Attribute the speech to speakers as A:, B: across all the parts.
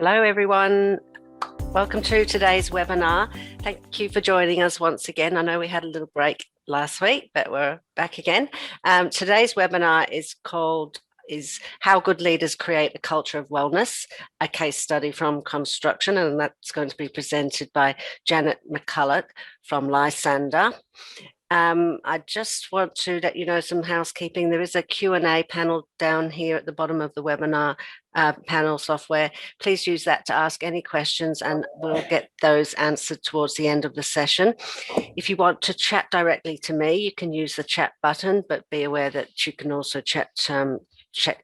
A: Hello everyone, welcome to today's webinar. Thank you for joining us once again. I know we had a little break last week, but we're back again. Today's webinar is How Good Leaders Create a Culture of Wellness, a case study from construction, and that's going to be presented by Janet McCulloch from Lysander. I just want to let you know some housekeeping. There is a Q&A panel down here at the bottom of the webinar panel software. Please use that to ask any questions and we'll get those answered towards the end of the session. If you want to chat directly to me, you can use the chat button, but be aware that you can also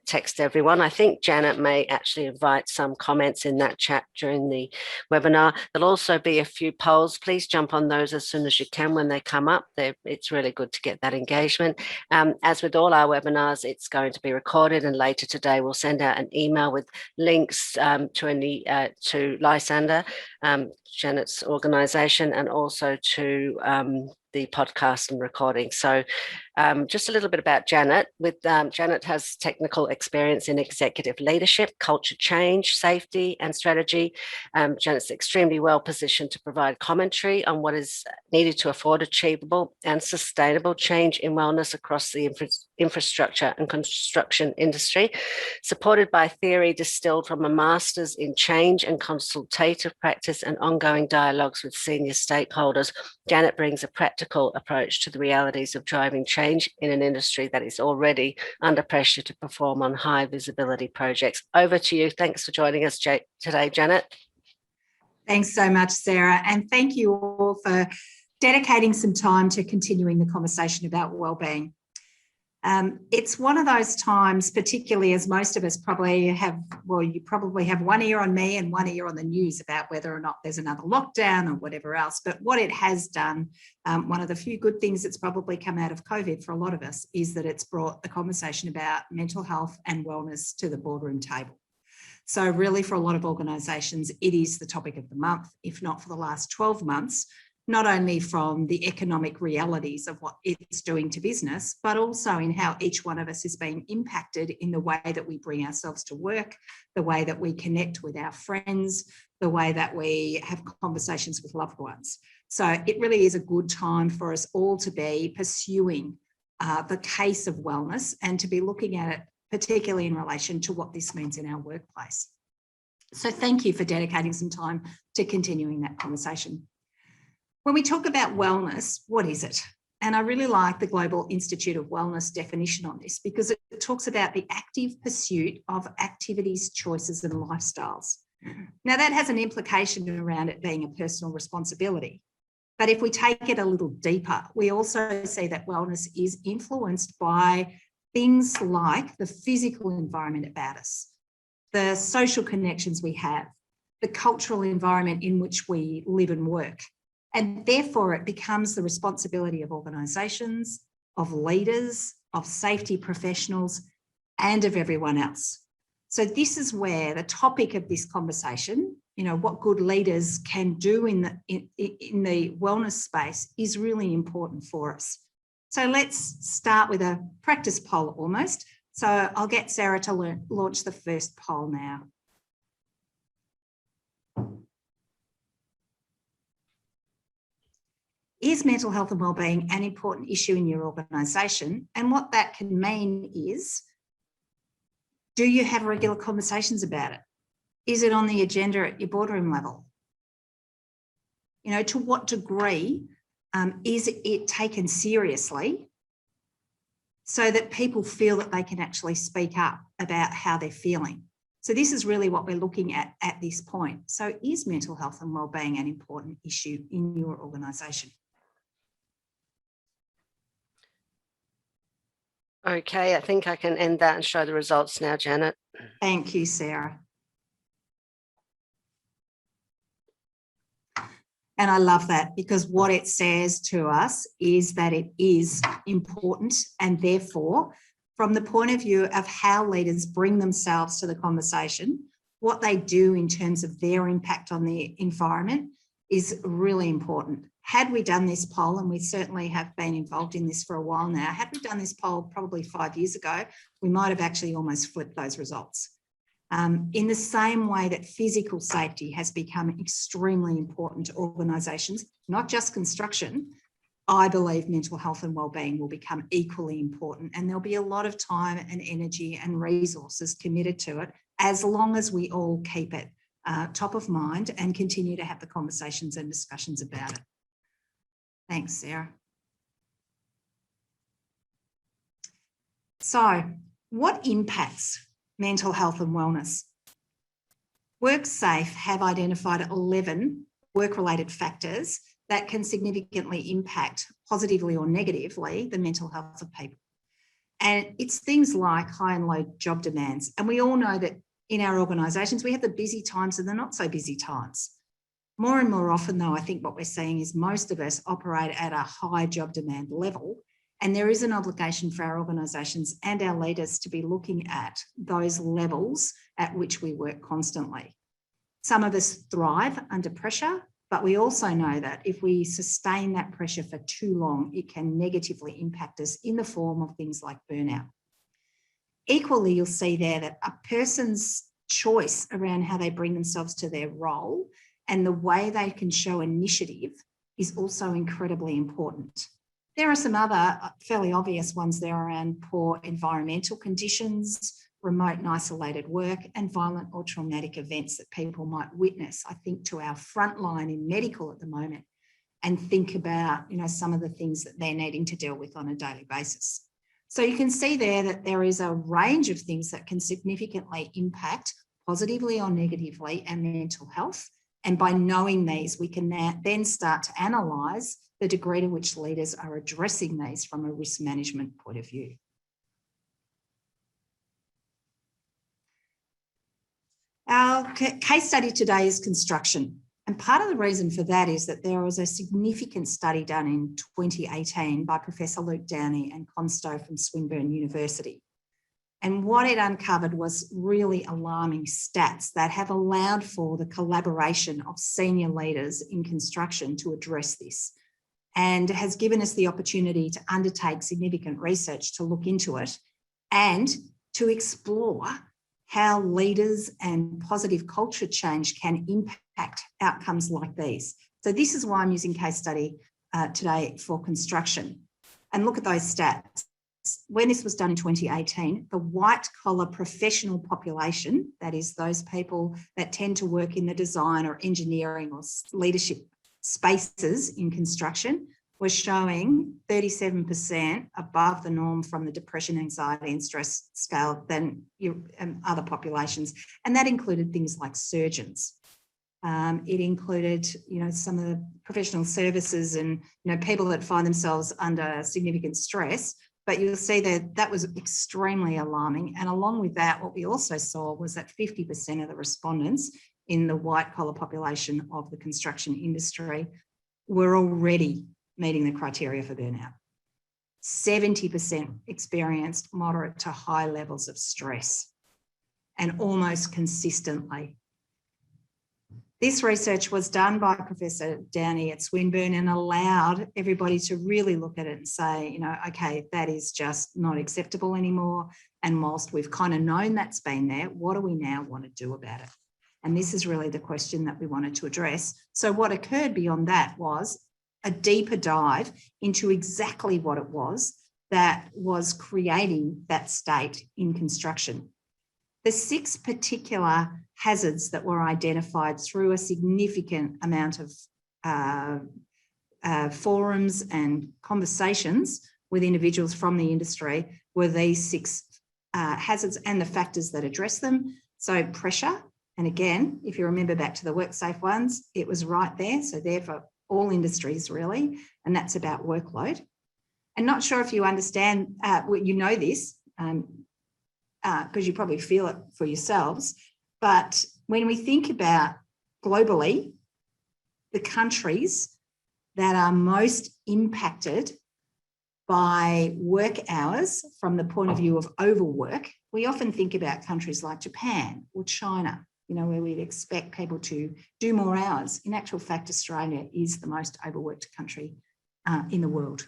A: text everyone. I think Janet may actually invite some comments in that chat during the webinar. There'll also be a few polls. Please jump on those as soon as you can when they come up. It's really good to get that engagement. As with all our webinars, it's going to be recorded, and later today we'll send out an email with links to Lysander, Janet's organisation, and also to the podcast and recording. So just a little bit about Janet. Janet has technical experience in executive leadership, culture change, safety and strategy. Janet's extremely well positioned to provide commentary on what is needed to afford achievable and sustainable change in wellness across the infrastructure and construction industry, supported by theory distilled from a master's in change and consultative practice and ongoing dialogues with senior stakeholders. Janet brings a practical approach to the realities of driving change in an industry that is already under pressure to perform on high visibility projects. Over to you. Thanks for joining us today, Janet.
B: Thanks so much, Sarah. And thank you all for dedicating some time to continuing the conversation about wellbeing. It's one of those times, particularly as most of us probably have, well, you probably have one ear on me and one ear on the news about whether or not there's another lockdown or whatever else. But what it has done, one of the few good things that's probably come out of COVID for a lot of us is that it's brought the conversation about mental health and wellness to the boardroom table. So really for a lot of organisations, it is the topic of the month, if not for the last 12 months, not only from the economic realities of what it's doing to business, but also in how each one of us is being impacted in the way that we bring ourselves to work, the way that we connect with our friends, the way that we have conversations with loved ones. So it really is a good time for us all to be pursuing the case of wellness and to be looking at it, particularly in relation to what this means in our workplace. So thank you for dedicating some time to continuing that conversation. When we talk about wellness, what is it? And I really like the Global Institute of Wellness definition on this because it talks about the active pursuit of activities, choices and lifestyles. Now that has an implication around it being a personal responsibility. But if we take it a little deeper, we also see that wellness is influenced by things like the physical environment about us, the social connections we have, the cultural environment in which we live and work. And therefore, it becomes the responsibility of organisations, of leaders, of safety professionals, and of everyone else. So this is where the topic of this conversation, what good leaders can do in the wellness space is really important for us. So let's start with a practice poll almost. So I'll get Sarah to launch the first poll now. Is mental health and wellbeing an important issue in your organisation? And what that can mean is, do you have regular conversations about it? Is it on the agenda at your boardroom level? To what degree is it taken seriously so that people feel that they can actually speak up about how they're feeling? So this is really what we're looking at this point. So is mental health and wellbeing an important issue in your organisation?
A: Okay, I think I can end that and show the results now, Janet.
B: Thank you, Sarah. And I love that because what it says to us is that it is important, and therefore, from the point of view of how leaders bring themselves to the conversation, what they do in terms of their impact on the environment is really important. Had we done this poll, and we certainly have been involved in this for a while now, had we done this poll probably 5 years ago, we might have actually almost flipped those results. In the same way that physical safety has become extremely important to organisations, not just construction, I believe mental health and wellbeing will become equally important, and there'll be a lot of time and energy and resources committed to it, as long as we all keep it top of mind and continue to have the conversations and discussions about it. Thanks, Sarah. So, what impacts mental health and wellness? WorkSafe have identified 11 work-related factors that can significantly impact positively or negatively the mental health of people. And it's things like high and low job demands. And we all know that in our organisations, we have the busy times and the not so busy times. More and more often, though, I think what we're seeing is most of us operate at a high job demand level. And there is an obligation for our organisations and our leaders to be looking at those levels at which we work constantly. Some of us thrive under pressure, but we also know that if we sustain that pressure for too long, it can negatively impact us in the form of things like burnout. Equally, you'll see there that a person's choice around how they bring themselves to their role and the way they can show initiative is also incredibly important. There are some other fairly obvious ones there around poor environmental conditions, remote and isolated work, and violent or traumatic events that people might witness. I think to our frontline in medical at the moment and think about, some of the things that they're needing to deal with on a daily basis. So you can see there that there is a range of things that can significantly impact positively or negatively our mental health. And by knowing these, we can then start to analyse the degree to which leaders are addressing these from a risk management point of view. Our case study today is construction. And part of the reason for that is that there was a significant study done in 2018 by Professor Luke Downey and Consto from Swinburne University. And what it uncovered was really alarming stats that have allowed for the collaboration of senior leaders in construction to address this, and has given us the opportunity to undertake significant research to look into it and to explore how leaders and positive culture change can impact outcomes like these. So this is why I'm using case study today for construction. And look at those stats. When this was done in 2018, the white-collar professional population, that is those people that tend to work in the design or engineering or leadership spaces in construction, was showing 37% above the norm from the depression, anxiety and stress scale than other populations. And that included things like surgeons. It included, some of the professional services and, people that find themselves under significant stress. But you'll see that that was extremely alarming. And along with that, what we also saw was that 50% of the respondents in the white-collar population of the construction industry were already meeting the criteria for burnout. 70% experienced moderate to high levels of stress, and almost consistently. This research was done by Professor Downey at Swinburne and allowed everybody to really look at it and say, okay, that is just not acceptable anymore. And whilst we've kind of known that's been there, what do we now want to do about it? And this is really the question that we wanted to address. So what occurred beyond that was a deeper dive into exactly what it was that was creating that state in construction. The 6 particular hazards that were identified through a significant amount of forums and conversations with individuals from the industry were these 6 hazards and the factors that address them. So pressure, and again, if you remember back to the WorkSafe ones, it was right there. So there for all industries really, and that's about workload. And not sure if you understand, this, because you probably feel it for yourselves, but when we think about globally, the countries that are most impacted by work hours from the point of view of overwork, we often think about countries like Japan or China, where we'd expect people to do more hours. In actual fact, Australia is the most overworked country in the world.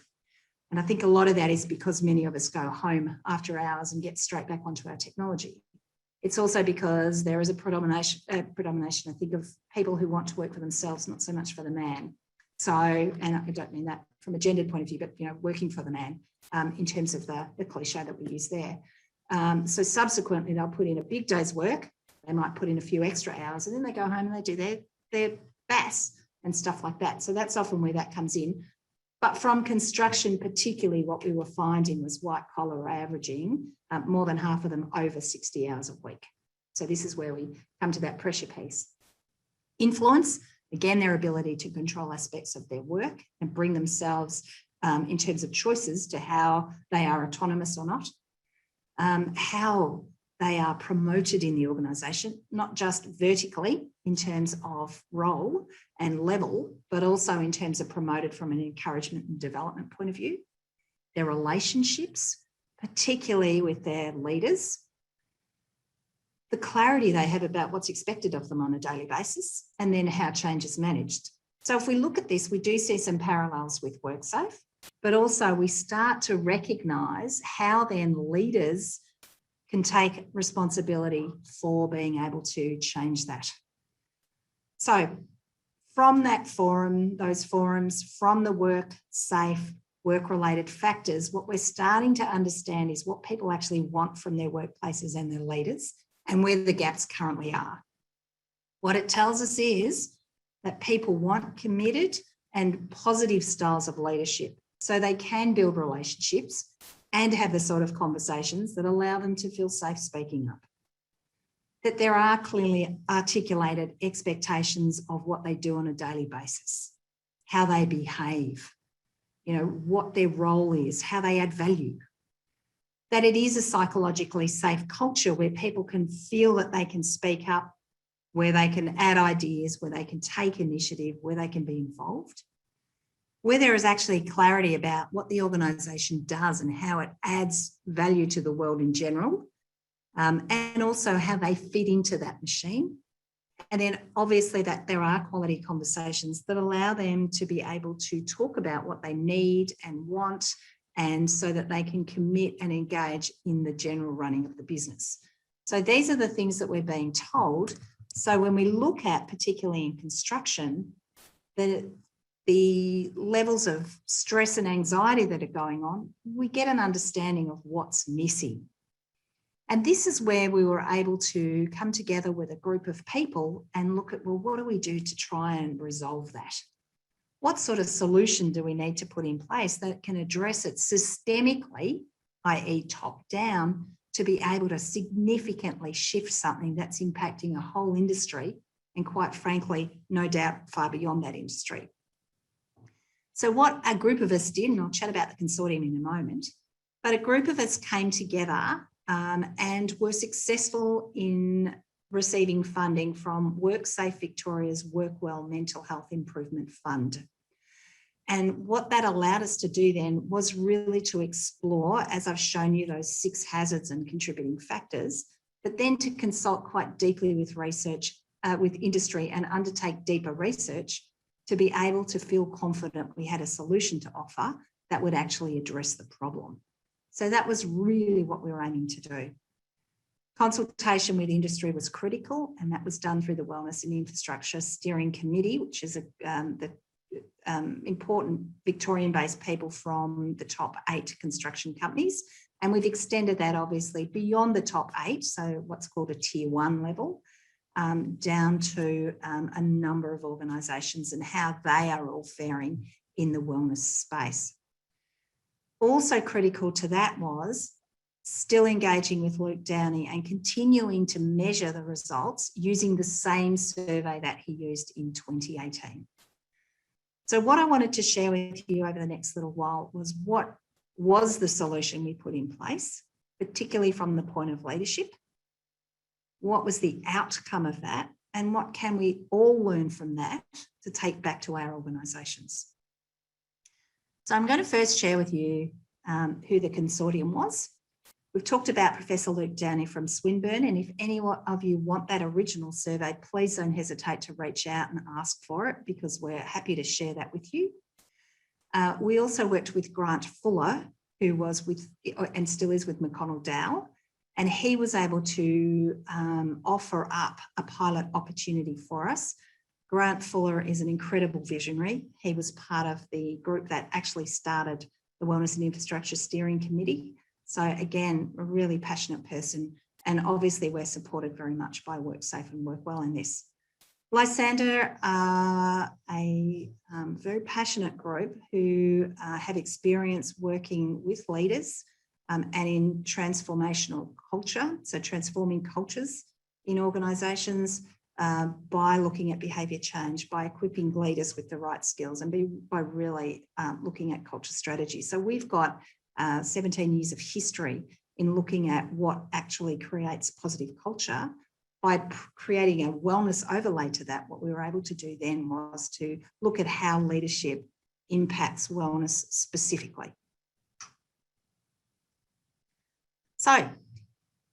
B: And I think a lot of that is because many of us go home after hours and get straight back onto our technology. It's also because there is a predomination, I think, of people who want to work for themselves, not so much for the man. So, and I don't mean that from a gendered point of view, but, working for the man in terms of the cliche that we use there. So subsequently, they'll put in a big day's work. They might put in a few extra hours, and then they go home and they do their BAS and stuff like that. So that's often where that comes in. But from construction, particularly, what we were finding was white collar averaging more than half of them over 60 hours a week. So this is where we come to that pressure piece. Influence, again, their ability to control aspects of their work and bring themselves in terms of choices to how they are autonomous or not. How they are promoted in the organisation, not just vertically in terms of role and level, but also in terms of promoted from an encouragement and development point of view. Their relationships, particularly with their leaders. The clarity they have about what's expected of them on a daily basis, and then how change is managed. So if we look at this, we do see some parallels with WorkSafe, but also we start to recognise how then leaders can take responsibility for being able to change that. So from that forum, those forums, from the WorkSafe, work-related factors, what we're starting to understand is what people actually want from their workplaces and their leaders and where the gaps currently are. What it tells us is that people want committed and positive styles of leadership so they can build relationships and have the sort of conversations that allow them to feel safe speaking up. That there are clearly articulated expectations of what they do on a daily basis, how they behave, what their role is, how they add value. That it is a psychologically safe culture where people can feel that they can speak up, where they can add ideas, where they can take initiative, where they can be involved. Where there is actually clarity about what the organisation does and how it adds value to the world in general, and also how they fit into that machine. And then obviously that there are quality conversations that allow them to be able to talk about what they need and want, and so that they can commit and engage in the general running of the business. So these are the things that we're being told. So when we look at, particularly in construction, the levels of stress and anxiety that are going on, we get an understanding of what's missing. And this is where we were able to come together with a group of people and look at, well, what do we do to try and resolve that? What sort of solution do we need to put in place that can address it systemically, i.e. top down, to be able to significantly shift something that's impacting a whole industry and, quite frankly, no doubt far beyond that industry. So what a group of us did, and I'll chat about the consortium in a moment, but a group of us came together and were successful in receiving funding from WorkSafe Victoria's WorkWell Mental Health Improvement Fund. And what that allowed us to do then was really to explore, as I've shown you, those 6 hazards and contributing factors, but then to consult quite deeply with research, with industry, and undertake deeper research to be able to feel confident we had a solution to offer that would actually address the problem. So that was really what we were aiming to do. Consultation with industry was critical, and that was done through the Wellness and Infrastructure Steering Committee, which is the important Victorian-based people from the top 8 construction companies. And we've extended that obviously beyond the top 8, so what's called a tier 1 level, down to a number of organisations and how they are all faring in the wellness space. Also critical to that was still engaging with Luke Downey and continuing to measure the results using the same survey that he used in 2018. So what I wanted to share with you over the next little while was what was the solution we put in place, particularly from the point of leadership. What was the outcome of that? And what can we all learn from that to take back to our organisations? So I'm going to first share with you who the consortium was. We've talked about Professor Luke Downey from Swinburne, and if any of you want that original survey, please don't hesitate to reach out and ask for it, because we're happy to share that with you. We also worked with Grant Fuller, who was with, and still is with, McConnell Dowell, And he was able to offer up a pilot opportunity for us. Grant Fuller is an incredible visionary. He was part of the group that actually started the Wellness and Infrastructure Steering Committee. So again, a really passionate person. And obviously we're supported very much by WorkSafe and WorkWell in this. Lysander are a very passionate group who have experience working with leaders and in transformational culture, so transforming cultures in organisations by looking at behaviour change, by equipping leaders with the right skills, and by really looking at culture strategy. So we've got 17 years of history in looking at what actually creates positive culture. By creating a wellness overlay to that, what we were able to do then was to look at how leadership impacts wellness specifically. So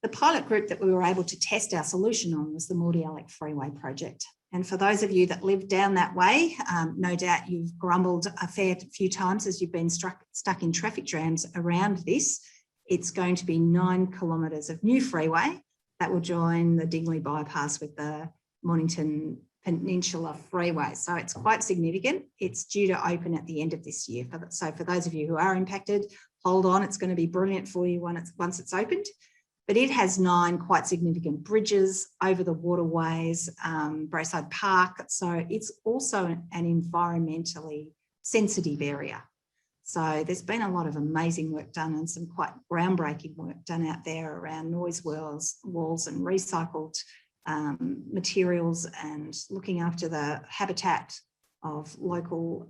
B: the pilot group that we were able to test our solution on was the Mordialloc Freeway project. And for those of you that live down that way, no doubt you've grumbled a fair few times as you've been stuck in traffic jams around this. It's going to be 9 kilometres of new freeway that will join the Dingley bypass with the Mornington Peninsula Freeway. So it's quite significant. It's due to open at the end of this year. So for those of you who are impacted, hold on, it's going to be brilliant for you once it's opened. But it has 9 quite significant bridges over the waterways, Braeside Park. So it's also an environmentally sensitive area. So there's been a lot of amazing work done and some quite groundbreaking work done out there around noise walls and recycled materials and looking after the habitat of local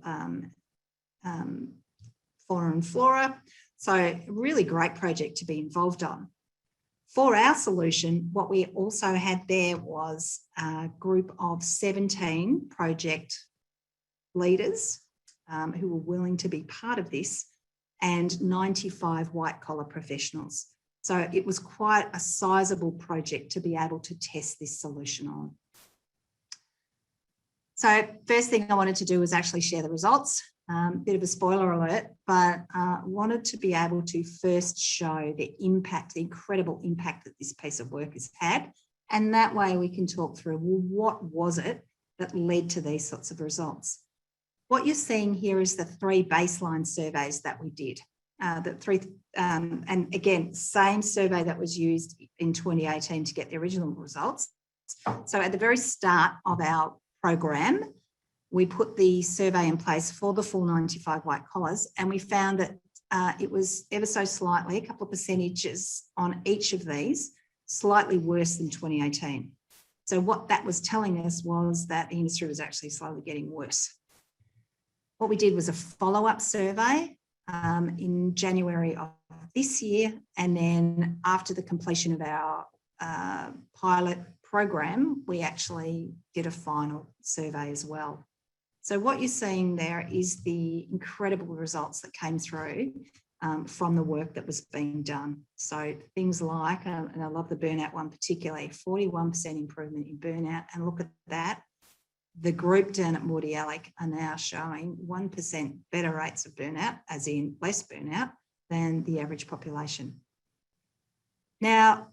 B: fauna and flora. So a really great project to be involved on. For our solution, what we also had there was a group of 17 project leaders who were willing to be part of this, and 95 white-collar professionals. So it was quite a sizable project to be able to test this solution on. So first thing I wanted to do was actually share the results. Bit of a spoiler alert, but wanted to be able to first show the impact, the incredible impact that this piece of work has had. And that way we can talk through, well, what was it that led to these sorts of results? What you're seeing here is the 3 baseline surveys that we did. And again, same survey that was used in 2018 to get the original results. So at the very start of our program, we put the survey in place for the full 95 white collars, and we found that it was ever so slightly, a couple of percentages on each of these, slightly worse than 2018. So what that was telling us was that the industry was actually slowly getting worse. What we did was a follow-up survey in January of this year, and then after the completion of our pilot program, we actually did a final survey as well. So what you're seeing there is the incredible results that came through from the work that was being done. So things like, and I love the burnout one particularly, 41% improvement in burnout, and look at that. The group down at Mordialloc are now showing 1% better rates of burnout, as in less burnout, than the average population. Now,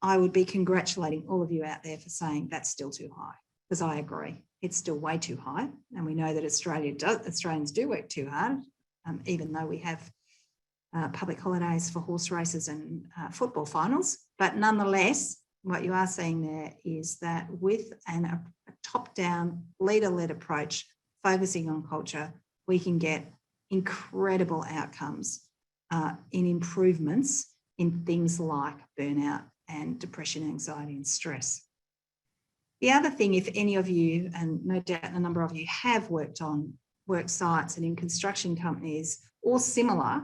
B: I would be congratulating all of you out there for saying that's still too high, because I agree. It's still way too high. And we know that Australians do work too hard, even though we have public holidays for horse races and football finals. But nonetheless, what you are seeing there is that with a top-down, leader-led approach, focusing on culture, we can get incredible outcomes in improvements in things like burnout and depression, anxiety and stress. The other thing, if any of you, and no doubt a number of you have worked on work sites and in construction companies or similar,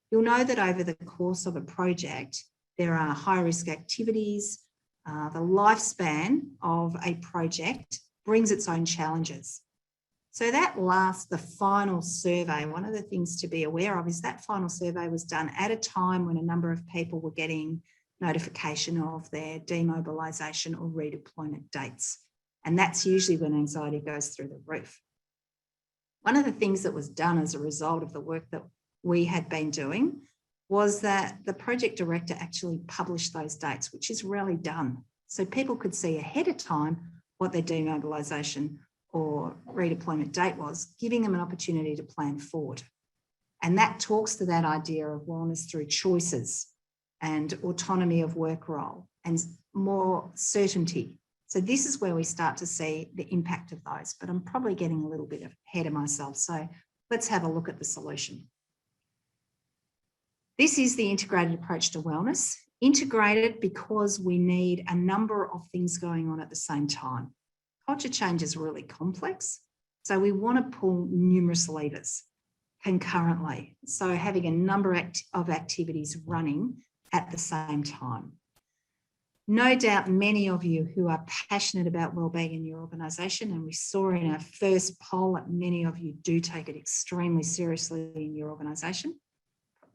B: you'll know that over the course of a project, there are high-risk activities. The lifespan of a project brings its own challenges. So the final survey, one of the things to be aware of is that final survey was done at a time when a number of people were getting notification of their demobilisation or redeployment dates. And that's usually when anxiety goes through the roof. One of the things that was done as a result of the work that we had been doing was that the project director actually published those dates, which is rarely done. So people could see ahead of time what their demobilisation or redeployment date was, giving them an opportunity to plan forward. And that talks to that idea of wellness through choices and autonomy of work role and more certainty. So this is where we start to see the impact of those, but I'm probably getting a little bit ahead of myself. So let's have a look at the solution. This is the integrated approach to wellness. Integrated because we need a number of things going on at the same time. Culture change is really complex, so we want to pull numerous levers concurrently. So having a number of activities running at the same time. No doubt many of you who are passionate about wellbeing in your organisation, and we saw in our first poll that many of you do take it extremely seriously in your organisation.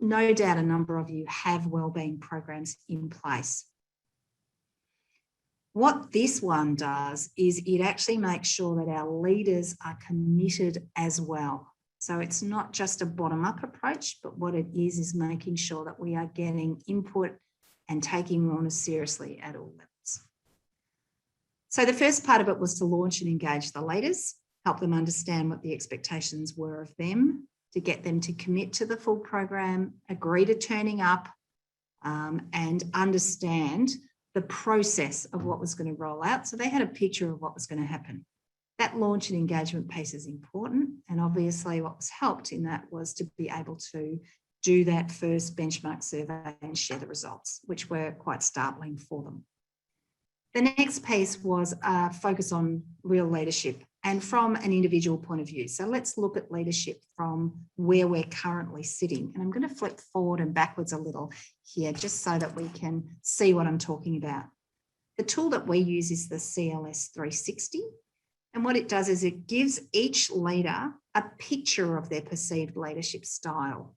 B: No doubt a number of you have wellbeing programs in place. What this one does is it actually makes sure that our leaders are committed as well. So it's not just a bottom-up approach, but what it is making sure that we are getting input and taking wellness seriously at all levels. So the first part of it was to launch and engage the leaders, help them understand what the expectations were of them, to get them to commit to the full program, agree to turning up, and understand the process of what was going to roll out. So they had a picture of what was going to happen. That launch and engagement piece is important. And obviously what was helped in that was to be able to do that first benchmark survey and share the results, which were quite startling for them. The next piece was a focus on real leadership and from an individual point of view. So let's look at leadership from where we're currently sitting. And I'm going to flip forward and backwards a little here, just so that we can see what I'm talking about. The tool that we use is the CLS 360. And what it does is it gives each leader a picture of their perceived leadership style,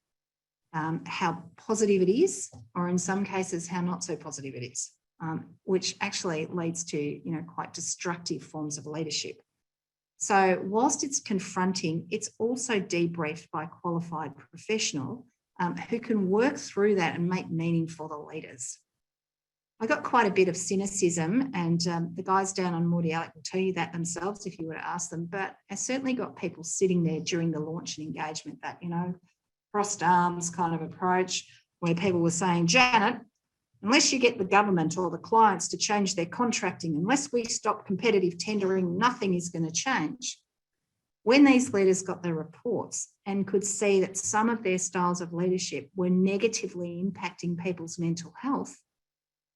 B: how positive it is, or in some cases, how not so positive it is, which actually leads to, quite destructive forms of leadership. So whilst it's confronting, it's also debriefed by a qualified professional who can work through that and make meaning for the leaders. I got quite a bit of cynicism, and the guys down on Morty Alec will tell you that themselves if you were to ask them, but I certainly got people sitting there during the launch and engagement, that, crossed arms kind of approach, where people were saying, Janet, unless you get the government or the clients to change their contracting, unless we stop competitive tendering, nothing is going to change. When these leaders got their reports and could see that some of their styles of leadership were negatively impacting people's mental health,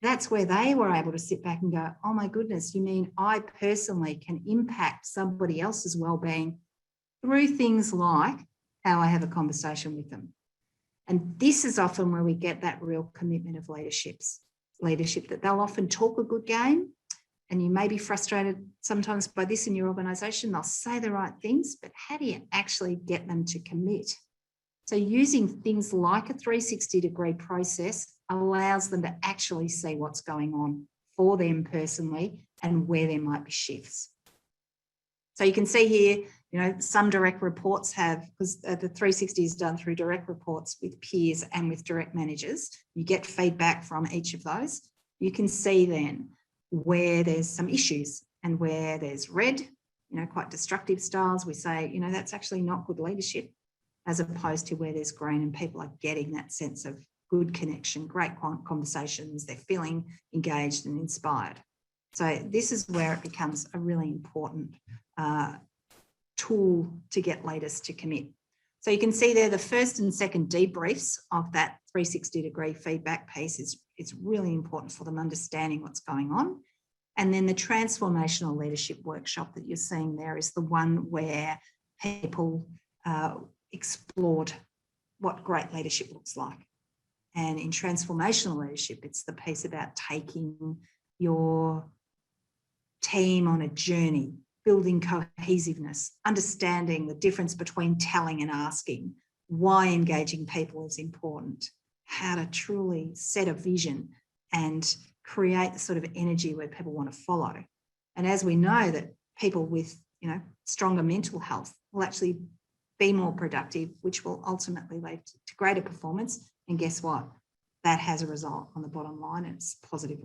B: that's where they were able to sit back and go, oh my goodness, you mean I personally can impact somebody else's well-being through things like how I have a conversation with them. And this is often where we get that real commitment of leadership, that they'll often talk a good game, and you may be frustrated sometimes by this in your organisation. They'll say the right things, but how do you actually get them to commit? So using things like a 360-degree process allows them to actually see what's going on for them personally and where there might be shifts. So you can see here, some direct reports have, because the 360 is done through direct reports with peers and with direct managers. You get feedback from each of those. You can see then where there's some issues and where there's red, quite destructive styles. We say, that's actually not good leadership, as opposed to where there's green and people are getting that sense of good connection, great conversations, they're feeling engaged and inspired. So this is where it becomes a really important tool to get leaders to commit. So you can see there the first and second debriefs of that 360-degree feedback piece is really important for them understanding what's going on. And then the transformational leadership workshop that you're seeing there is the one where people explored what great leadership looks like. And in transformational leadership, it's the piece about taking your team on a journey, building cohesiveness, understanding the difference between telling and asking, why engaging people is important, how to truly set a vision and create the sort of energy where people want to follow. And as we know that people with, stronger mental health will actually be more productive, which will ultimately lead to greater performance And guess what? That has a result on the bottom line, and it's a positive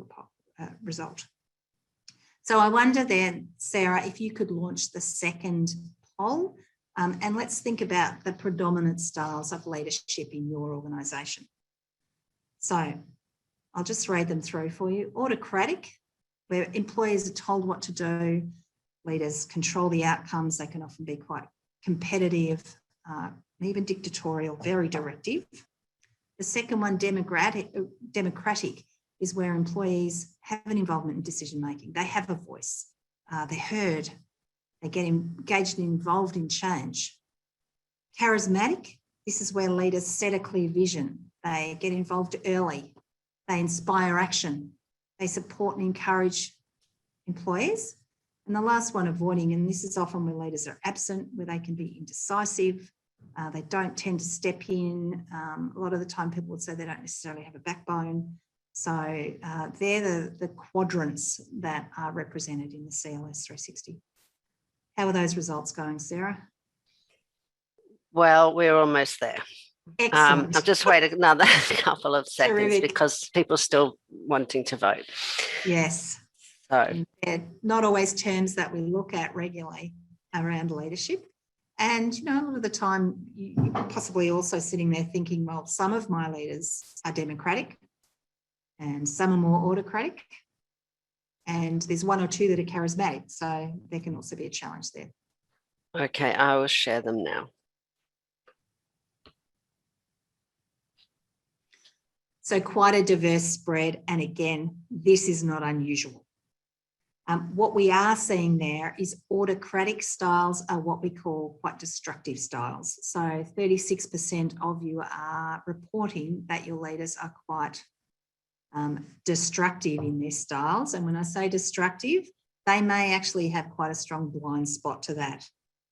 B: result. So I wonder then, Sarah, if you could launch the second poll, and let's think about the predominant styles of leadership in your organisation. So I'll just read them through for you. Autocratic, where employees are told what to do, leaders control the outcomes. They can often be quite competitive, even dictatorial, very directive. The second one, democratic, is where employees have an involvement in decision making. They have a voice. They're heard. They get engaged and involved in change. Charismatic, this is where leaders set a clear vision. They get involved early. They inspire action. They support and encourage employees. And the last one, avoiding, and this is often where leaders are absent, where they can be indecisive. They don't tend to step in. A lot of the time people would say they don't necessarily have a backbone. So they're the quadrants that are represented in the CLS 360. How are those results going, Sarah?
A: Well, we're almost there.
B: Excellent.
A: I'll just wait another couple of seconds.
B: Terrific.
A: Because people are still wanting to vote.
B: Yes.
A: So
B: they're not always terms that we look at regularly around leadership. And, you know, a lot of the time you're possibly also sitting there thinking, well, some of my leaders are democratic and some are more autocratic. And there's one or two that are charismatic. So there can also be a challenge there.
A: okay, I will share them now.
B: So quite a diverse spread. And again, this is not unusual. What we are seeing there is autocratic styles are what we call quite destructive styles. So 36% of you are reporting that your leaders are quite destructive in their styles. And when I say destructive, they may actually have quite a strong blind spot to that.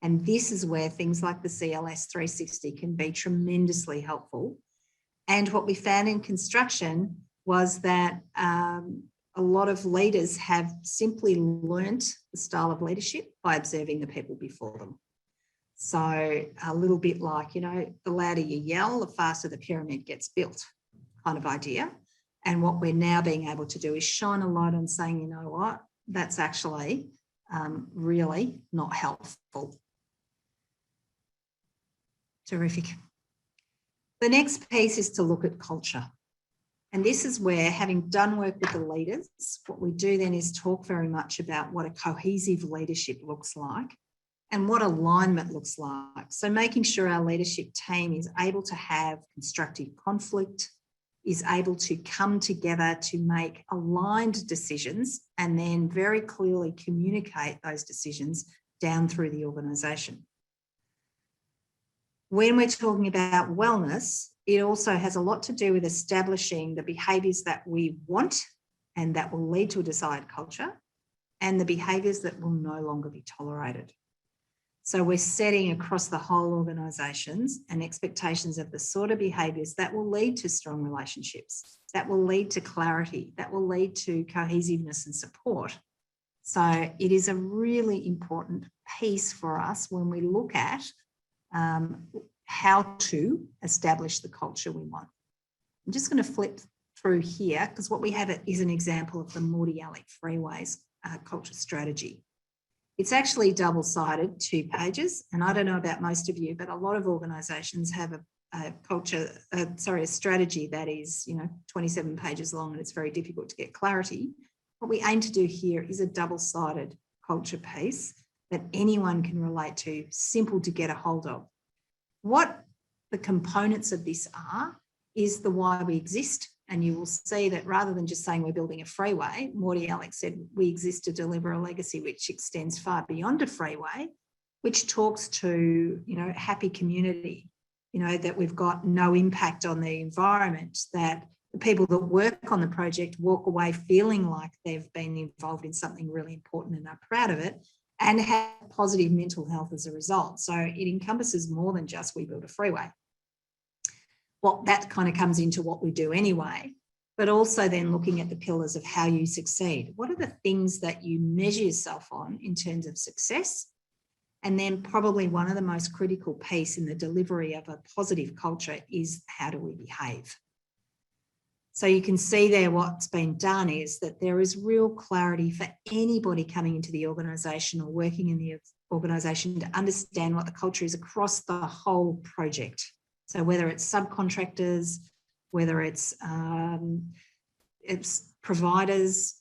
B: And this is where things like the CLS 360 can be tremendously helpful. And what we found in construction was that a lot of leaders have simply learnt the style of leadership by observing the people before them. So a little bit like, you know, the louder you yell, the faster the pyramid gets built kind of idea. And what we're now being able to do is shine a light on saying, you know what, that's actually really not helpful. Terrific. The next piece is to look at culture. And this is where, having done work with the leaders, what we do then is talk very much about what a cohesive leadership looks like and what alignment looks like. So making sure our leadership team is able to have constructive conflict, is able to come together to make aligned decisions and then very clearly communicate those decisions down through the organisation. When we're talking about wellness, it also has a lot to do with establishing the behaviours that we want and that will lead to a desired culture and the behaviours that will no longer be tolerated. So we're setting across the whole organisations and expectations of the sort of behaviours that will lead to strong relationships, that will lead to clarity, that will lead to cohesiveness and support. So it is a really important piece for us when we look at how to establish the culture we want. I'm just going to flip through here because what we have is an example of the Mordiallic Freeways culture strategy. It's actually double-sided, 2 pages, and I don't know about most of you, but a lot of organisations have a strategy that is, 27 pages long, and it's very difficult to get clarity. What we aim to do here is a double-sided culture piece that anyone can relate to, simple to get a hold of. What the components of this are is the why we exist. And you will see that rather than just saying we're building a freeway, Mordiallic said we exist to deliver a legacy which extends far beyond a freeway, which talks to, happy community, that we've got no impact on the environment, that the people that work on the project walk away feeling like they've been involved in something really important and are proud of it, and have positive mental health as a result. So it encompasses more than just we build a freeway. Well, that kind of comes into what we do anyway, but also then looking at the pillars of how you succeed. What are the things that you measure yourself on in terms of success? And then probably one of the most critical pieces in the delivery of a positive culture is how do we behave? So you can see there what's been done is that there is real clarity for anybody coming into the organisation or working in the organisation to understand what the culture is across the whole project. So whether it's subcontractors, whether it's providers,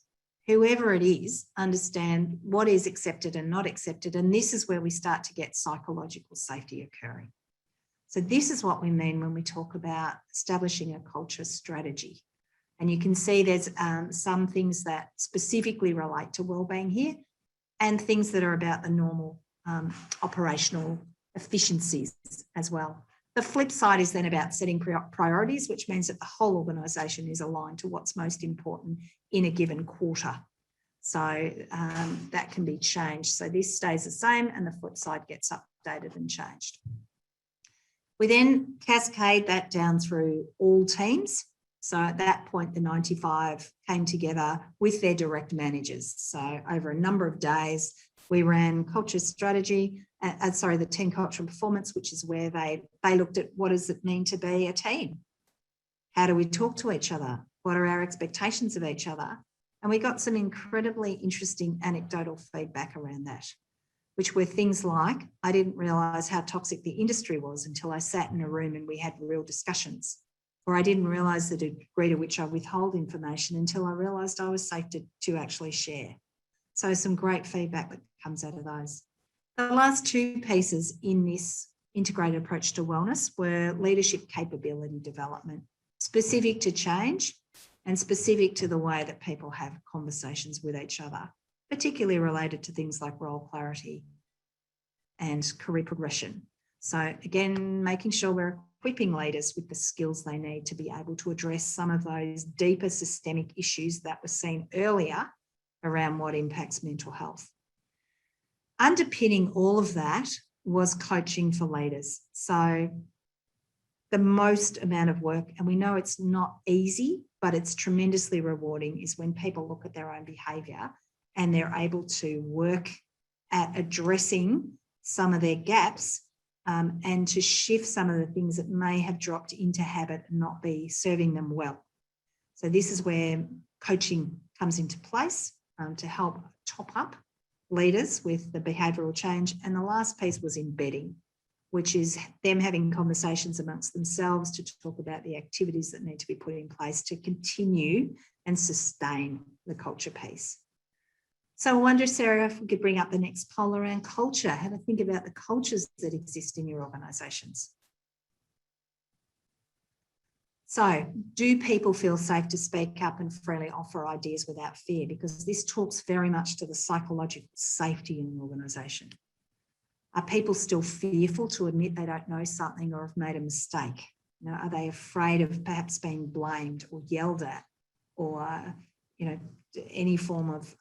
B: whoever it is, understand what is accepted and not accepted. And this is where we start to get psychological safety occurring. So this is what we mean when we talk about establishing a culture strategy. And you can see there's some things that specifically relate to wellbeing here and things that are about the normal operational efficiencies as well. The flip side is then about setting priorities, which means that the whole organisation is aligned to what's most important in a given quarter. So that can be changed. So this stays the same and the flip side gets updated and changed. We then cascade that down through all teams. So at that point, the 95 came together with their direct managers. So over a number of days, we ran culture strategy, the team culture and performance, which is where they looked at what does it mean to be a team? How do we talk to each other? What are our expectations of each other? And we got some incredibly interesting anecdotal feedback around that, which were things like, I didn't realise how toxic the industry was until I sat in a room and we had real discussions. Or I didn't realise the degree to which I withhold information until I realised I was safe to actually share. So some great feedback that comes out of those. The last two pieces in this integrated approach to wellness were leadership capability development, specific to change and specific to the way that people have conversations with each other, particularly related to things like role clarity and career progression. So again, making sure we're equipping leaders with the skills they need to be able to address some of those deeper systemic issues that were seen earlier around what impacts mental health. Underpinning all of that was coaching for leaders. So the most amount of work, and we know it's not easy, but it's tremendously rewarding, is when people look at their own behaviour and they're able to work at addressing some of their gaps and to shift some of the things that may have dropped into habit and not be serving them well. So this is where coaching comes into place to help top up leaders with the behavioural change. And the last piece was embedding, which is them having conversations amongst themselves to talk about the activities that need to be put in place to continue and sustain the culture piece. So I wonder, Sarah, if we could bring up the next poll around culture, how to think about the cultures that exist in your organisations. So do people feel safe to speak up and freely offer ideas without fear? Because this talks very much to the psychological safety in an organisation. Are people still fearful to admit they don't know something or have made a mistake? You know, are they afraid of perhaps being blamed or yelled at or, any form of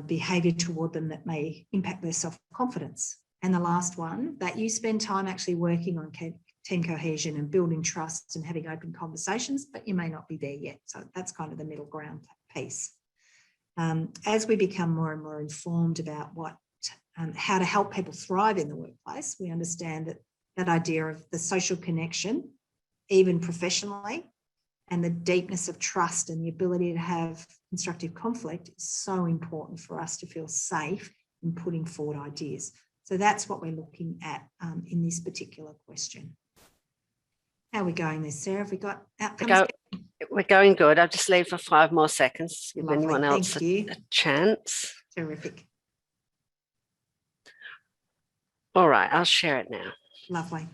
B: behaviour toward them that may impact their self-confidence? And the last one, that you spend time actually working on team cohesion and building trust and having open conversations, but you may not be there yet. So that's kind of the middle ground piece. As we become more and more informed about how to help people thrive in the workplace, we understand that idea of the social connection, even professionally, and the deepness of trust and the ability to have constructive conflict is so important for us to feel safe in putting forward ideas. So that's what we're looking at in this particular question. How are we going there, Sarah? Have we got outcomes?
A: We're going good. I'll just leave for 5 more seconds to give
B: Lovely.
A: anyone else a chance.
B: Terrific.
A: All right, I'll share it now.
B: Lovely.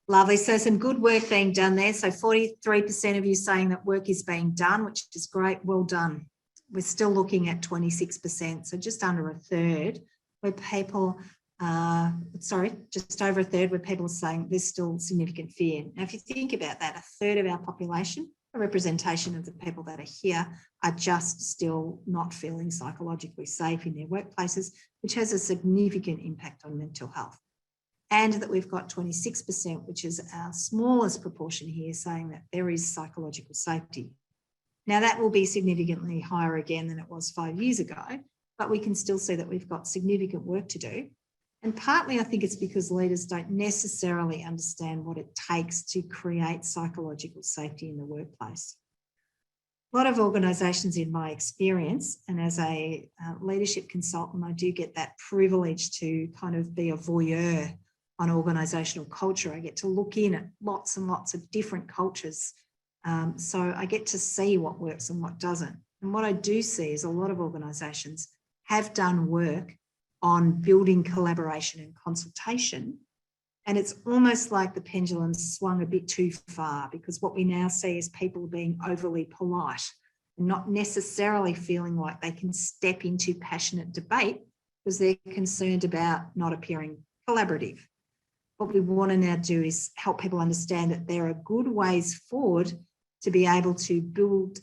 B: Lovely. So some good work being done there. So 43% of you saying that work is being done, which is great. Well done. We're still looking at 26%, so just under a third where people, just over a third where people are saying there's still significant fear. Now, if you think about that, a third of our population, a representation of the people that are here, are just still not feeling psychologically safe in their workplaces, which has a significant impact on mental health. and that we've got 26%, which is our smallest proportion here, saying that there is psychological safety. Now, that will be significantly higher again than it was 5 years ago, but we can still see that we've got significant work to do. And partly I think it's because leaders don't necessarily understand what it takes to create psychological safety in the workplace. A lot of organisations, in my experience, and as a leadership consultant, I do get that privilege to kind of be a voyeur on organisational culture. I get to look in at lots and lots of different cultures. So I get to see what works and what doesn't. And what I do see is a lot of organisations have done work on building collaboration and consultation. And it's almost like the pendulum's swung a bit too far, because what we now see is people being overly polite and not necessarily feeling like they can step into passionate debate because they're concerned about not appearing collaborative. What we want to now do is help people understand that there are good ways forward to be able to build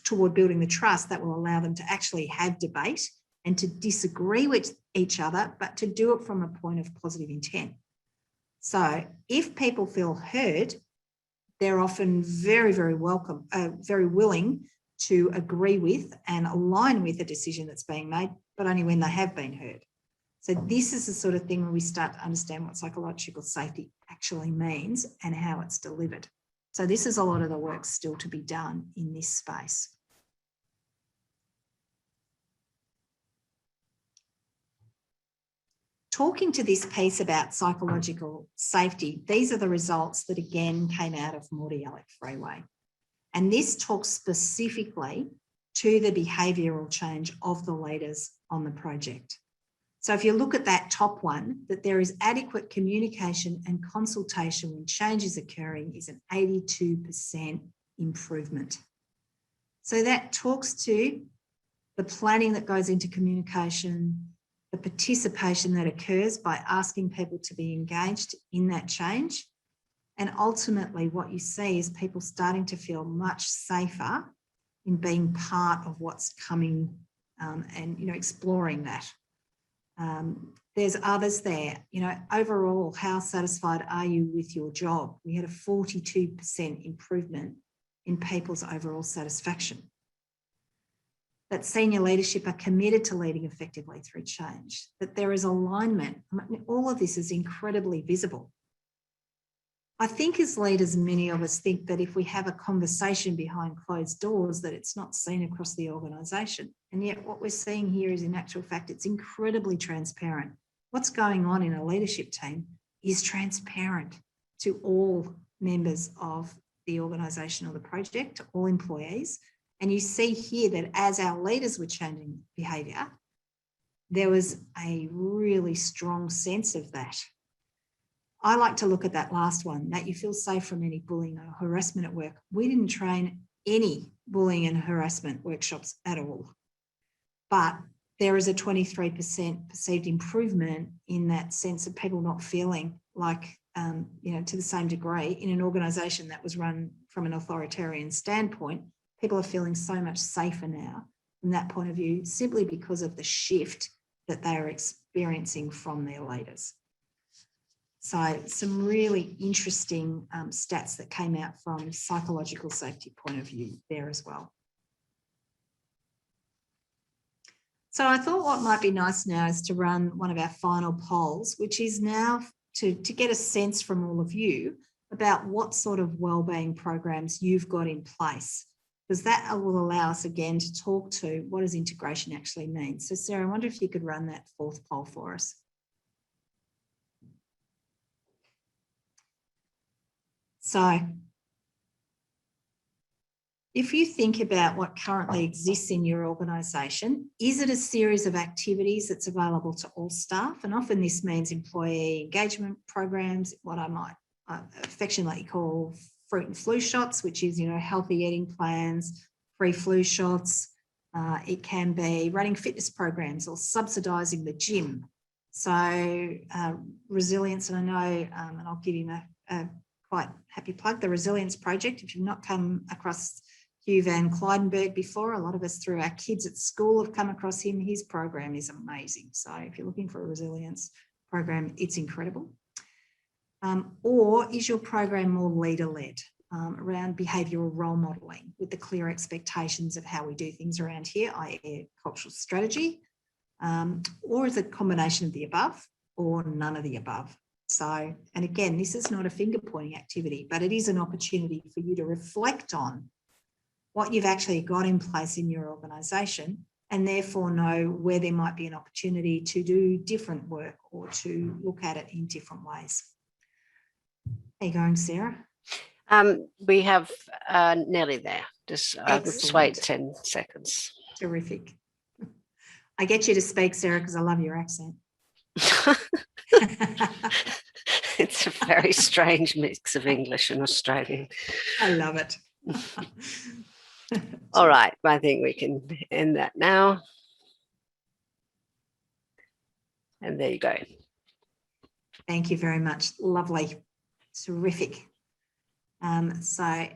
B: toward building the trust that will allow them to actually have debate and to disagree with each other, but to do it from a point of positive intent. So if people feel heard, they're often very, very welcome, very willing to agree with and align with the decision that's being made, but only when they have been heard. So this is the sort of thing where we start to understand what psychological safety actually means and how it's delivered. So this is a lot of the work still to be done in this space. Talking to this piece about psychological safety, these are the results that again came out of Mordialloc Freeway. And this talks specifically to the behavioural change of the leaders on the project. So if you look at that top one, that there is adequate communication and consultation when change is occurring is an 82% improvement. So that talks to the planning that goes into communication, the participation that occurs by asking people to be engaged in that change. And ultimately what you see is people starting to feel much safer in being part of what's coming and, exploring that. There's others there, overall, how satisfied are you with your job? We had a 42% improvement in people's overall satisfaction. That senior leadership are committed to leading effectively through change, that there is alignment. All of this is incredibly visible. I think as leaders, many of us think that if we have a conversation behind closed doors, that it's not seen across the organisation. And yet what we're seeing here is, in actual fact, it's incredibly transparent. What's going on in a leadership team is transparent to all members of the organisation or the project, to all employees. And you see here that as our leaders were changing behaviour, there was a really strong sense of that. I like to look at that last one, that you feel safe from any bullying or harassment at work. We didn't train any bullying and harassment workshops at all. But there is a 23% perceived improvement in that sense of people not feeling like, to the same degree in an organisation that was run from an authoritarian standpoint. People are feeling so much safer now from that point of view, simply because of the shift that they are experiencing from their leaders. So some really interesting stats that came out from psychological safety point of view there as well. So I thought what might be nice now is to run one of our final polls, which is now to get a sense from all of you about what sort of wellbeing programs you've got in place, because that will allow us again to talk to what does integration actually mean. So Sarah, I wonder if you could run that fourth poll for us. So if you think about what currently exists in your organisation, is it a series of activities that's available to all staff? And often this means employee engagement programs, what I might affectionately call fruit and flu shots, which is, healthy eating plans, free flu shots. It can be running fitness programs or subsidising the gym. So resilience, and I know, and I'll give you a quite happy plug, the Resilience Project. If you've not come across Hugh Van Clydenberg before, a lot of us through our kids at school have come across him. His program is amazing. So if you're looking for a resilience program, it's incredible. Or is your program more leader-led around behavioural role modelling with the clear expectations of how we do things around here, i.e. cultural strategy, or is it a combination of the above or none of the above? So, and again, this is not a finger-pointing activity, but it is an opportunity for you to reflect on what you've actually got in place in your organisation and therefore know where there might be an opportunity to do different work or to look at it in different ways. How are you going, Sarah?
A: We have nearly there. Just wait 10 seconds.
B: Terrific. I get you to speak, Sarah, because I love your accent.
A: It's a very strange mix of English and Australian.
B: I love it.
A: All right, I think we can end that now. And there you go.
B: Thank you very much. Lovely. Terrific. So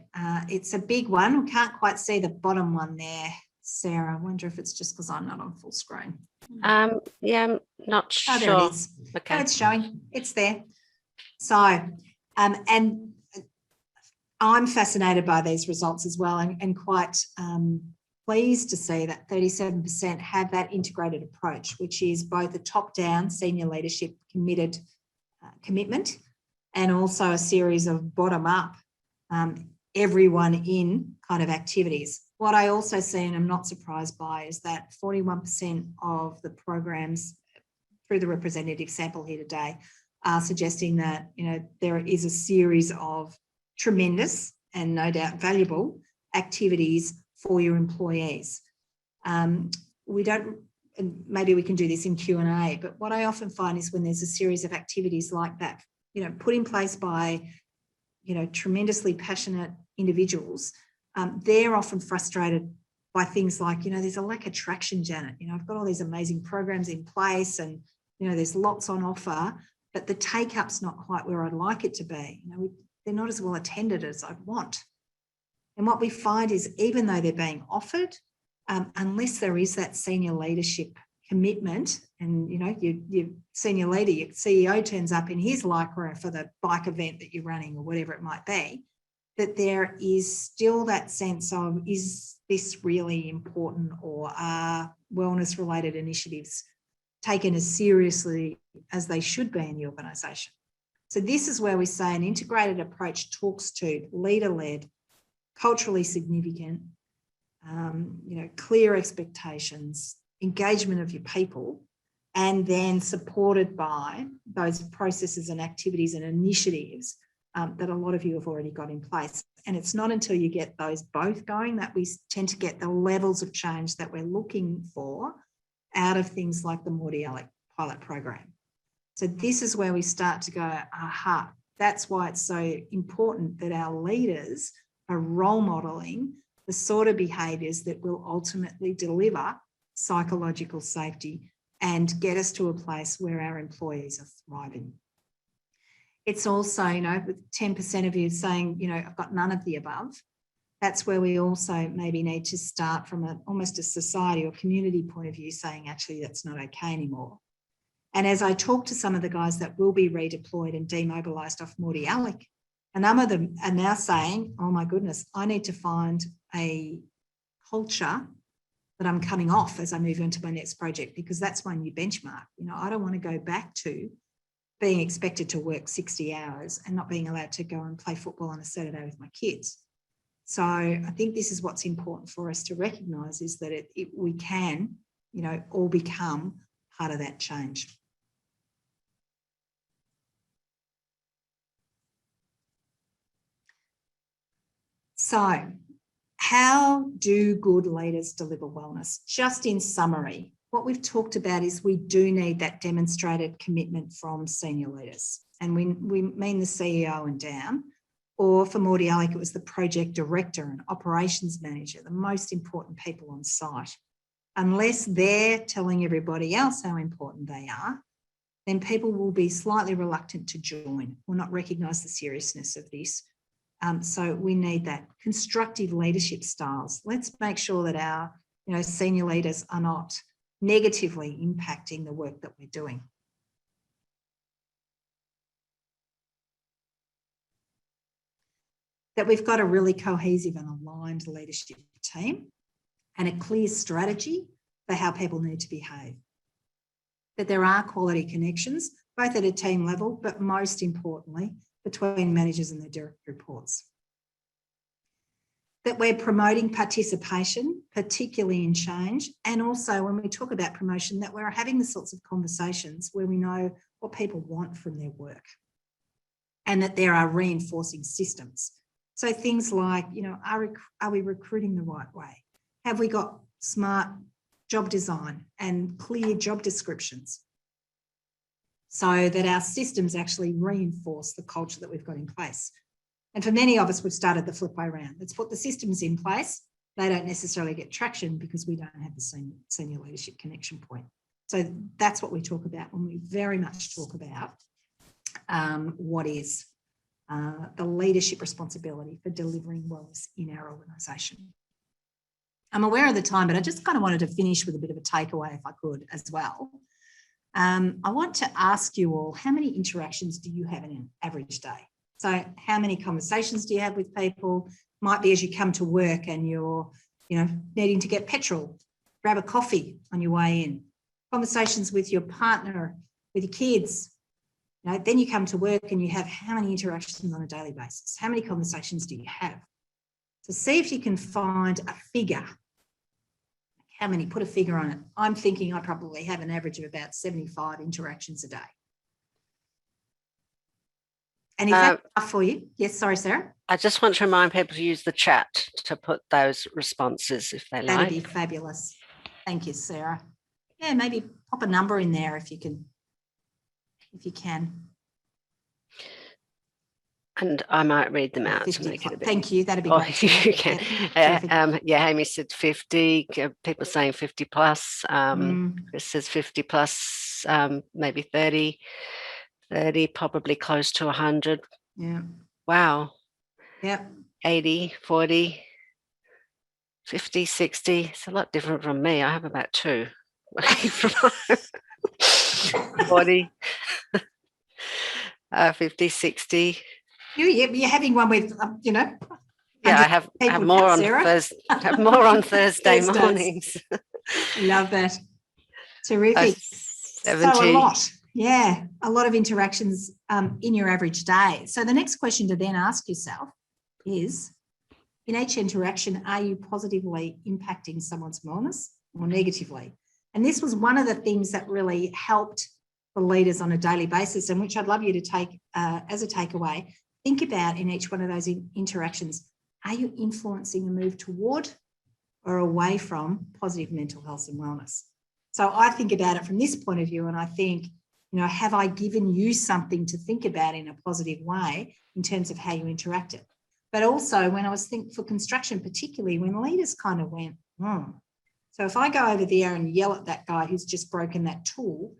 B: it's a big one. We can't quite see the bottom one there, Sarah. I wonder if it's just because I'm not on full screen.
A: Yeah, I'm not sure.
B: Oh, there it is.
A: Okay.
B: Oh, it's showing. It's there. So, and I'm fascinated by these results as well, and quite pleased to see that 37% have that integrated approach, which is both a top-down senior leadership commitment and also a series of bottom-up everyone in kind of activities. What I also see, and I'm not surprised by, is that 41% of the programs through the representative sample here today are suggesting that, you know, there is a series of tremendous and no doubt valuable activities for your employees. We don't, and maybe we can do this in Q&A, but what I often find is when there's a series of activities like that, you know, put in place by, you know, tremendously passionate individuals, they're often frustrated by things like, you know, there's a lack of traction, Janet. You know, I've got all these amazing programs in place and, you know, there's lots on offer, but the take-up's not quite where I'd like it to be. You know, they're not as well attended as I'd want. And what we find is even though they're being offered, unless there is that senior leadership commitment and, you know, your senior leader, your CEO turns up in his Lycra for the bike event that you're running or whatever it might be, that there is still that sense of, is this really important, or are wellness-related initiatives taken as seriously as they should be in the organisation? So this is where we say an integrated approach talks to leader-led, culturally significant, you know, clear expectations, engagement of your people, and then supported by those processes and activities and initiatives that a lot of you have already got in place. And it's not until you get those both going that we tend to get the levels of change that we're looking for out of things like the Mordiallic pilot program. So this is where we start to go, aha, that's why it's so important that our leaders are role modelling the sort of behaviours that will ultimately deliver psychological safety and get us to a place where our employees are thriving. It's also, you know, with 10% of you saying, you know, I've got none of the above, that's where we also maybe need to start from almost a society or community point of view saying, actually, that's not okay anymore. And as I talk to some of the guys that will be redeployed and demobilised off Mordiallic, a number of them are now saying, oh my goodness, I need to find a culture that I'm coming off as I move into my next project, because that's my new benchmark. You know, I don't want to go back to being expected to work 60 hours and not being allowed to go and play football on a Saturday with my kids. So I think this is what's important for us to recognise, is that we can, you know, all become part of that change. So how do good leaders deliver wellness? Just in summary, what we've talked about is we do need that demonstrated commitment from senior leaders. And we mean the CEO and down, or for Mordiallic, it was the project director and operations manager, the most important people on site. Unless they're telling everybody else how important they are, then people will be slightly reluctant to join or not recognise the seriousness of this. So we need that constructive leadership styles. Let's make sure that our, you know, senior leaders are not negatively impacting the work that we're doing. that we've got a really cohesive and aligned leadership team and a clear strategy for how people need to behave. That there are quality connections, both at a team level, but most importantly, between managers and their direct reports. That we're promoting participation, particularly in change, and also when we talk about promotion, that we're having the sorts of conversations where we know what people want from their work and that there are reinforcing systems. So things like, are we recruiting the right way? Have we got smart job design and clear job descriptions so that our systems actually reinforce the culture that we've got in place? And for many of us, we've started the flip way around. Let's put the systems in place. They don't necessarily get traction because we don't have the senior leadership connection point. So that's what we talk about when we very much talk about what is the leadership responsibility for delivering wellness in our organisation. I'm aware of the time, but I just kind of wanted to finish with a bit of a takeaway if I could as well. I want to ask you all, how many interactions do you have in an average day? So how many conversations do you have with people? Might be as you come to work and you're, needing to get petrol, grab a coffee on your way in. Conversations with your partner, with your kids. Then you come to work and you have how many interactions on a daily basis? How many conversations do you have? So see if you can find a figure. How many? Put a figure on it. I'm thinking I probably have an average of about 75 interactions a day. And is that enough for you? Yes, sorry, Sarah.
A: I just want to remind people to use the chat to put those responses if they like.
B: That'd be fabulous. Thank you, Sarah. Yeah, maybe pop a number in there if you can.
A: And I might read them out to make it a bit.
B: Thank you. That'd be great.
A: You can. Amy said 50. People saying 50 plus. Chris says 50 plus. Maybe 30. 30, probably close to 100.
B: Yeah.
A: Wow.
B: Yep.
A: 80, 40, 50, 60. It's a lot different from me. I have about 2. 40, 50, 60.
B: You're having one with,
A: Yeah, I have more on Thursday. Have more on Thursday mornings.
B: Love that. Terrific.
A: 70.
B: So a lot. Yeah, a lot of interactions in your average day. So the next question to then ask yourself is, in each interaction, are you positively impacting someone's wellness or negatively? And this was one of the things that really helped the leaders on a daily basis, and which I'd love you to take as a takeaway. Think about in each one of those interactions, are you influencing a move toward or away from positive mental health and wellness? So I think about it from this point of view, and I think, have I given you something to think about in a positive way in terms of how you interact it? But also when I was thinking for construction, particularly when leaders kind of went, so if I go over there and yell at that guy who's just broken that tool,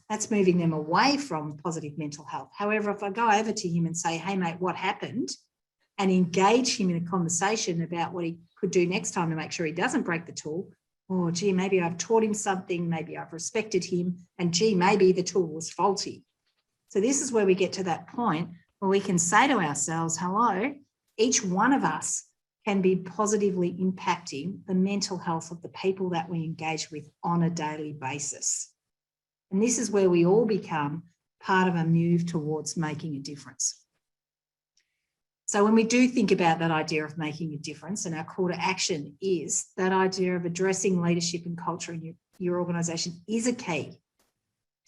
B: that's moving them away from positive mental health. However, if I go over to him and say, hey, mate, what happened? And engage him in a conversation about what he could do next time to make sure he doesn't break the tool. Oh, gee, maybe I've taught him something, maybe I've respected him, and gee, maybe the tool was faulty. So this is where we get to that point where we can say to ourselves, hello, each one of us can be positively impacting the mental health of the people that we engage with on a daily basis. And this is where we all become part of a move towards making a difference. So when we do think about that idea of making a difference, and our call to action is that idea of addressing leadership and culture in your organisation is a key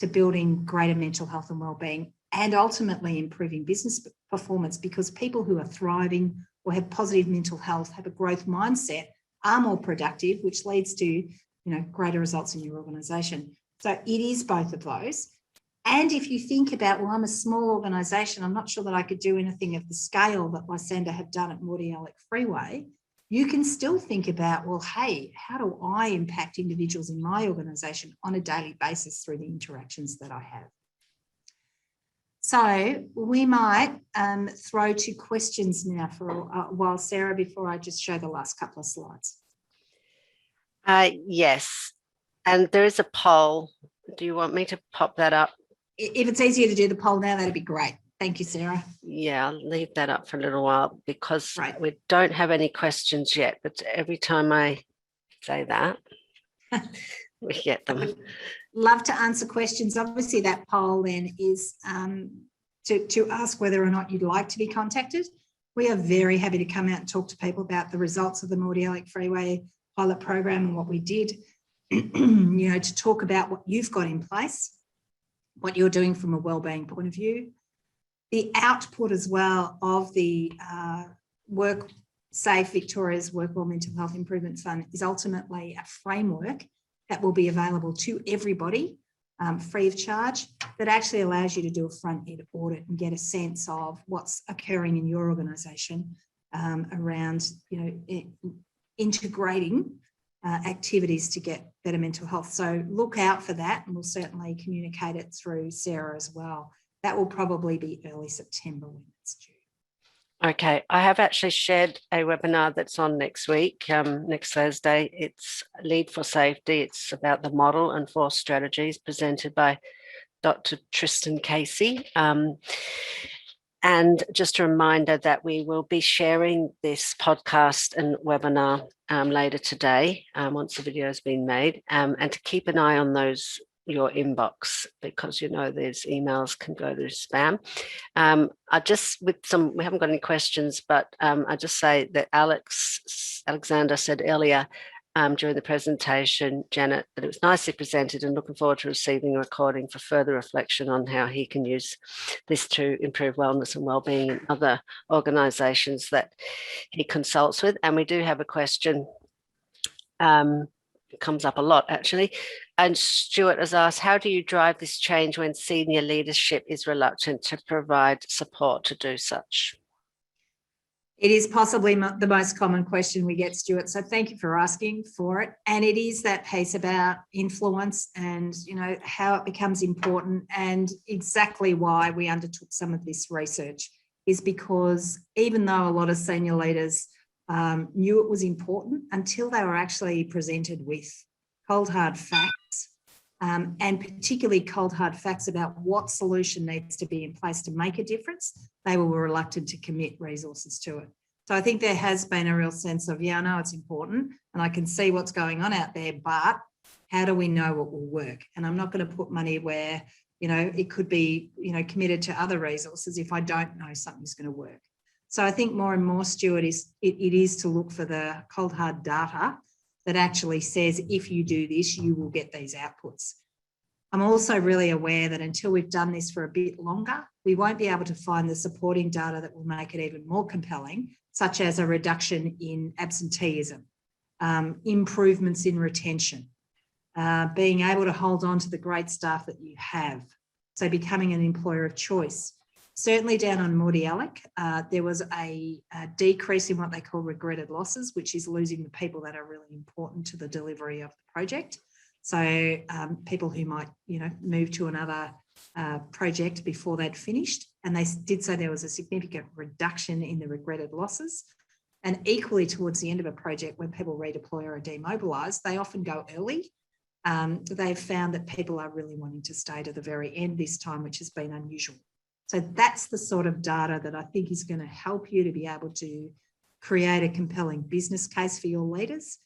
B: to building greater mental health and wellbeing and ultimately improving business performance, because people who are thriving or have positive mental health, have a growth mindset, are more productive, which leads to greater results in your organisation. So it is both of those. And if you think about, well, I'm a small organisation, I'm not sure that I could do anything of the scale that Lysander have done at Morty Alec Freeway, you can still think about, well, hey, how do I impact individuals in my organisation on a daily basis through the interactions that I have? So we might throw to questions now for a while, Sarah, before I just show the last couple of slides.
A: Yes, and there is a poll. Do you want me to pop that up?
B: If it's easier to do the poll now, that'd be great. Thank you, Sarah.
A: Yeah, I'll leave that up for a little while because
B: Right.
A: we don't have any questions yet, but every time I say that, we get them.
B: Love to answer questions. Obviously, that poll then is to ask whether or not you'd like to be contacted. We are very happy to come out and talk to people about the results of the Mordialloc Freeway pilot program and what we did, to talk about what you've got in place, what you're doing from a wellbeing point of view, the output as well of the Work Safe Victoria's Workwell Mental Health Improvement Fund is ultimately a framework that will be available to everybody free of charge, that actually allows you to do a front-end audit and get a sense of what's occurring in your organisation around, integrating activities to get better mental health. So look out for that, and we'll certainly communicate it through Sarah as well. That will probably be early September when it's due.
A: Okay, I have actually shared a webinar that's on next week, next Thursday. It's Lead for Safety. It's about the model and 4 strategies presented by Dr. Tristan Casey. And just a reminder that we will be sharing this podcast and webinar later today once the video has been made, and to keep an eye on your inbox, because these emails can go to spam. We haven't got any questions, but I just say that Alexander said earlier during the presentation, Janet, that it was nicely presented and looking forward to receiving a recording for further reflection on how he can use this to improve wellness and wellbeing in other organisations that he consults with. And we do have a question. It comes up a lot, actually. And Stuart has asked, how do you drive this change when senior leadership is reluctant to provide support to do such?
B: It is possibly the most common question we get, Stuart. So thank you for asking for it. And it is that piece about influence and, how it becomes important, and exactly why we undertook some of this research is because even though a lot of senior leaders knew it was important, until they were actually presented with cold hard facts, and particularly cold hard facts about what solution needs to be in place to make a difference, they were reluctant to commit resources to it. So I think there has been a real sense of, I know it's important and I can see what's going on out there, but how do we know what will work? And I'm not going to put money where, it could be, committed to other resources if I don't know something's going to work. So I think more and more, Stuart, it is to look for the cold hard data that actually says, if you do this, you will get these outputs. I'm also really aware that until we've done this for a bit longer, we won't be able to find the supporting data that will make it even more compelling, such as a reduction in absenteeism, improvements in retention, being able to hold on to the great staff that you have, so becoming an employer of choice. Certainly down on Mordialloc, there was a decrease in what they call regretted losses, which is losing the people that are really important to the delivery of the project. So people who might, move to another project before they'd finished. And they did say there was a significant reduction in the regretted losses. And equally towards the end of a project, when people redeploy or are demobilised, they often go early. They've found that people are really wanting to stay to the very end this time, which has been unusual. So that's the sort of data that I think is going to help you to be able to create a compelling business case for your leaders.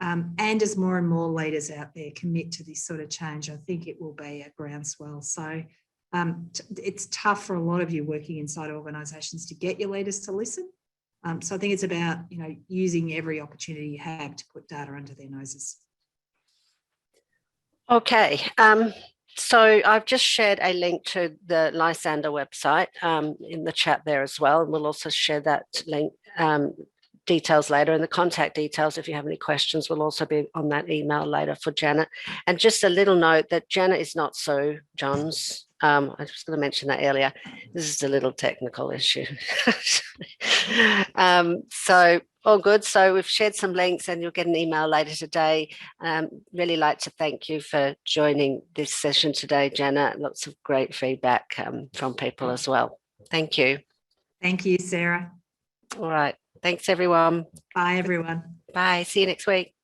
B: And as more and more leaders out there commit to this sort of change, I think it will be a groundswell. So it's tough for a lot of you working inside organisations to get your leaders to listen. So I think it's about, using every opportunity you have to put data under their noses.
A: Okay. So I've just shared a link to the Lysander website in the chat there as well. And we'll also share that link details later, and the contact details, if you have any questions, will also be on that email later for Janet. And just a little note that Janet is not Sue Johns. I was going to mention that earlier. This is a little technical issue. So all good. So we've shared some links and you'll get an email later today. Really like to thank you for joining this session today, Janet. Lots of great feedback from people as well. Thank you.
B: Thank you, Sarah.
A: All right. Thanks, everyone.
B: Bye, everyone.
A: Bye. See you next week.